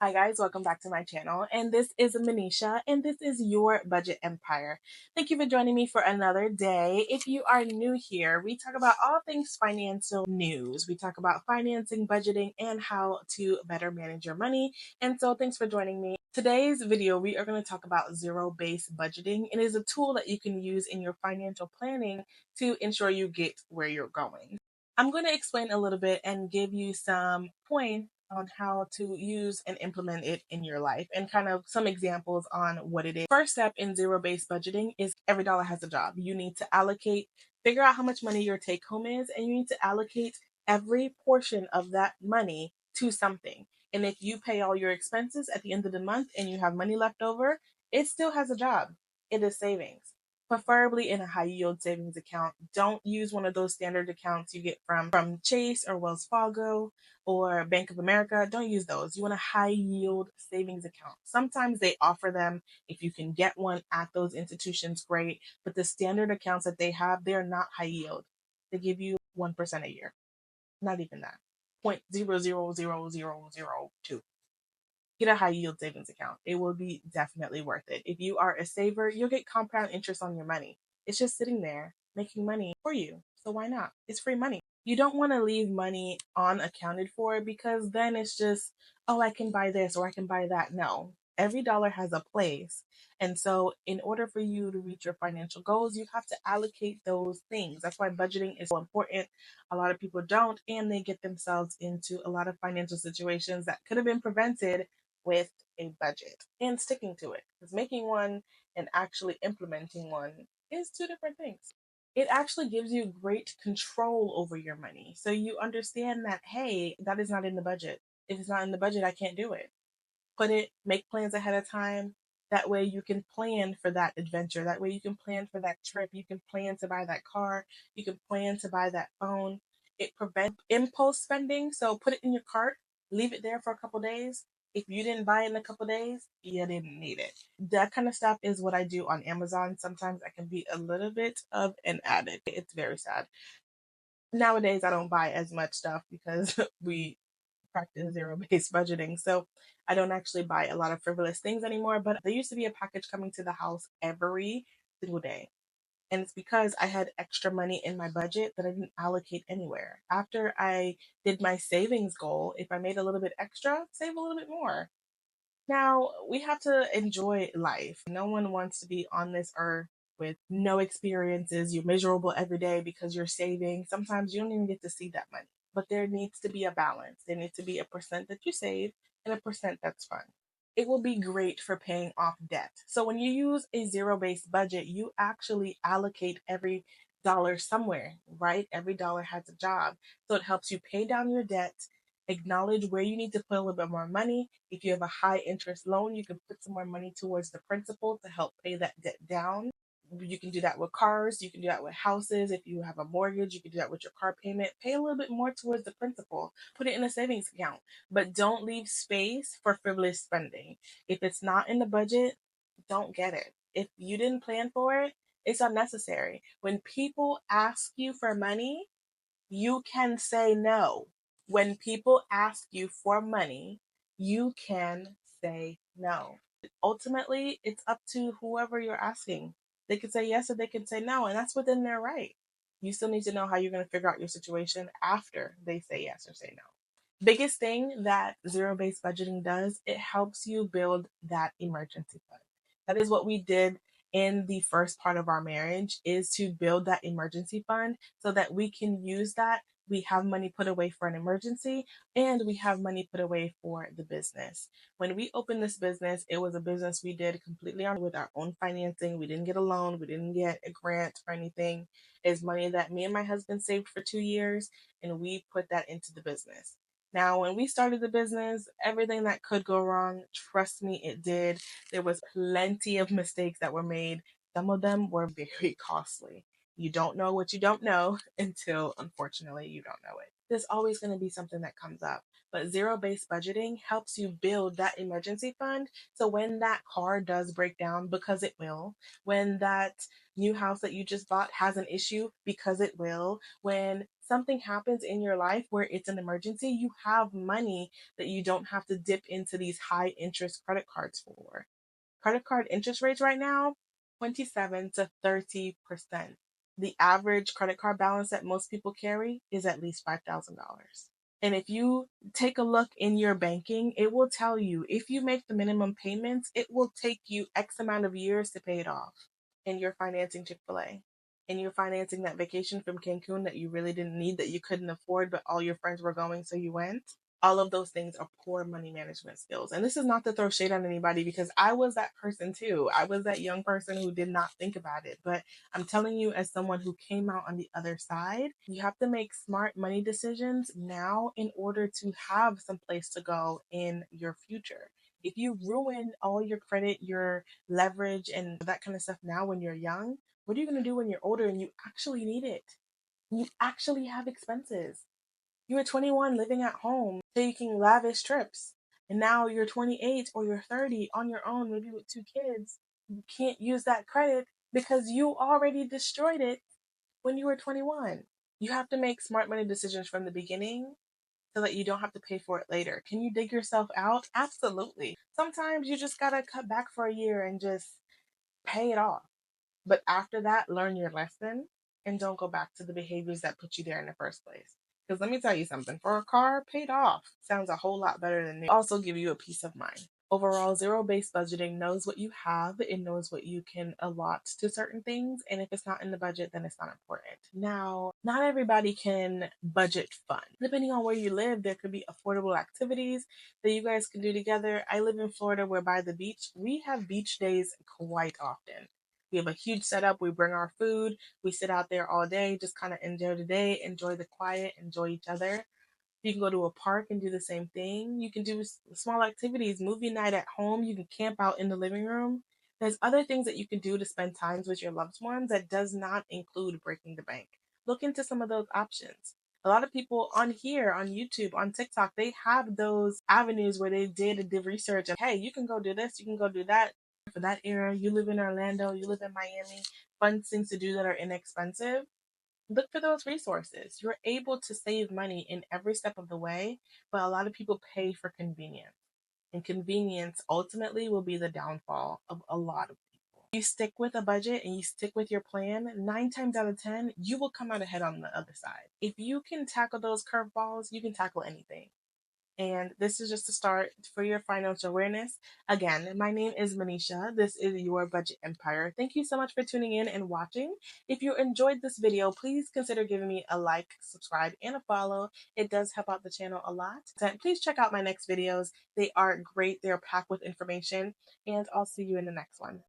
Hi guys, welcome back to my channel. And this is Manisha, and this is your Budget Empire. Thank you for joining me for another day. If you are new here, we talk about all things financial news. We talk about financing, budgeting, and how to better manage your money. And so thanks for joining me. Today's video, we are going to talk about zero-based budgeting. It is a tool that you can use in your financial planning to ensure you get where you're going. I'm going to explain a little bit and give you some points on how to use and implement it in your life and kind of some examples on what it is. First step in zero-based budgeting is every dollar has a job. You need to allocate, figure out how much money your take home is, and you need to allocate every portion of that money to something. And if you pay all your expenses at the end of the month and you have money left over, it still has a job. It is savings, preferably in a high yield savings account. Don't use one of those standard accounts you get from Chase or Wells Fargo or Bank of America. Don't use those. You want a high yield savings account. Sometimes they offer them. If you can get one at those institutions, great. But the standard accounts that they have, they're not high yield. They give you 1% a year. Not even that. 0.00002. Get a high yield savings account. It will be definitely worth it. If you are a saver, you'll get compound interest on your money. It's just sitting there making money for you. So why not? It's free money. You don't want to leave money unaccounted for because then it's just, oh, I can buy this or I can buy that. No, every dollar has a place. And so, in order for you to reach your financial goals, you have to allocate those things. That's why budgeting is so important. A lot of people don't, and they get themselves into a lot of financial situations that could have been prevented with a budget and sticking to it. Because making one and actually implementing one is two different things. It actually gives you great control over your money. So you understand that, hey, that is not in the budget. If it's not in the budget, I can't do it. Put it, make plans ahead of time. That way you can plan for that adventure. That way you can plan for that trip. You can plan to buy that car. You can plan to buy that phone. It prevents impulse spending. So put it in your cart, leave it there for a couple days. If you didn't buy it in a couple days, you didn't need it. That kind of stuff is what I do on Amazon. Sometimes I can be a little bit of an addict. It's very sad. Nowadays, I don't buy as much stuff because we practice zero-based budgeting. So I don't actually buy a lot of frivolous things anymore, but there used to be a package coming to the house every single day. And it's because I had extra money in my budget that I didn't allocate anywhere. After I did my savings goal, if I made a little bit extra, save a little bit more. Now, we have to enjoy life. No one wants to be on this earth with no experiences. You're miserable every day because you're saving. Sometimes you don't even get to see that money. But there needs to be a balance. There needs to be a percent that you save and a percent that's fun. It will be great for paying off debt. So when you use a zero-based budget, you actually allocate every dollar somewhere, right? Every dollar has a job. So it helps you pay down your debt, acknowledge where you need to put a little bit more money. If you have a high interest loan, you can put some more money towards the principal to help pay that debt down. You can do that with cars, you can do that with houses. If you have a mortgage, you can do that with your car payment. Pay a little bit more towards the principal, put it in a savings account, but don't leave space for frivolous spending. If it's not in the budget, don't get it. If you didn't plan for it, it's unnecessary. When people ask you for money, you can say no. When people ask you for money, you can say no. Ultimately, it's up to whoever you're asking. They could say yes or they could say no, and that's within their right. You still need to know how you're going to figure out your situation after they say yes or say no. Biggest thing that zero-based budgeting does, it helps you build that emergency fund. That is what we did in the first part of our marriage, is to build that emergency fund so that we can use that. We have money put away for an emergency and we have money put away for the business. When we opened this business, it was a business we did completely on with our own financing. We didn't get a loan, we didn't get a grant or anything. It's money that me and my husband saved for 2 years, and we put that into the business. Now, when we started the business, everything that could go wrong, trust me, it did. There was plenty of mistakes that were made. Some of them were very costly. You don't know what you don't know until, unfortunately, you don't know it. There's always going to be something that comes up. But zero-based budgeting helps you build that emergency fund. So when that car does break down, because it will, when that new house that you just bought has an issue, because it will, when something happens in your life where it's an emergency, you have money that you don't have to dip into these high interest credit cards for. Credit card interest rates right now, 27 to 30%. The average credit card balance that most people carry is at least $5,000. And if you take a look in your banking, it will tell you if you make the minimum payments, it will take you X amount of years to pay it off. And you're financing Chick-fil-A. And you're financing that vacation from Cancun that you really didn't need, that you couldn't afford, but all your friends were going, so you went. All of those things are poor money management skills. And this is not to throw shade on anybody, because I was that person too. I was that young person who did not think about it. But I'm telling you, as someone who came out on the other side, you have to make smart money decisions now in order to have some place to go in your future. If you ruin all your credit, your leverage, and that kind of stuff now when you're young, what are you going to do when you're older and you actually need it? You actually have expenses. You were 21 living at home, taking lavish trips. And now you're 28 or you're 30 on your own, maybe with two kids. You can't use that credit because you already destroyed it when you were 21. You have to make smart money decisions from the beginning so that you don't have to pay for it later. Can you dig yourself out? Absolutely. Sometimes you just gotta cut back for a year and just pay it off. But after that, learn your lesson and don't go back to the behaviors that put you there in the first place. Because let me tell you something, for a car, paid off sounds a whole lot better than new. Also give you a peace of mind. Overall, zero-based budgeting knows what you have, it knows what you can allot to certain things, and if it's not in the budget, then it's not important. Now, not everybody can budget fun. Depending on where you live, there could be affordable activities that you guys can do together. I live in Florida, where by the beach, we have beach days quite often. We have a huge setup. We bring our food. We sit out there all day, just kind of enjoy the day, enjoy the quiet, enjoy each other. You can go to a park and do the same thing. You can do small activities, movie night at home. You can camp out in the living room. There's other things that you can do to spend times with your loved ones that does not include breaking the bank. Look into some of those options. A lot of people on here, on YouTube, on TikTok, they have those avenues where they did the research of, hey, you can go do this, you can go do that. For that era, you live in Orlando, you live in Miami, fun things to do that are inexpensive. Look for those resources. You're able to save money in every step of the way, but a lot of people pay for convenience. And convenience ultimately will be the downfall of a lot of people. You stick with a budget and you stick with your plan, 9 times out of 10, you will come out ahead on the other side. If you can tackle those curveballs, you can tackle anything. And this is just a start for your financial awareness. Again, my name is Manisha. This is your Budget Empire. Thank you so much for tuning in and watching. If you enjoyed this video, please consider giving me a like, subscribe, and a follow. It does help out the channel a lot. And please check out my next videos. They are great. They're packed with information. And I'll see you in the next one.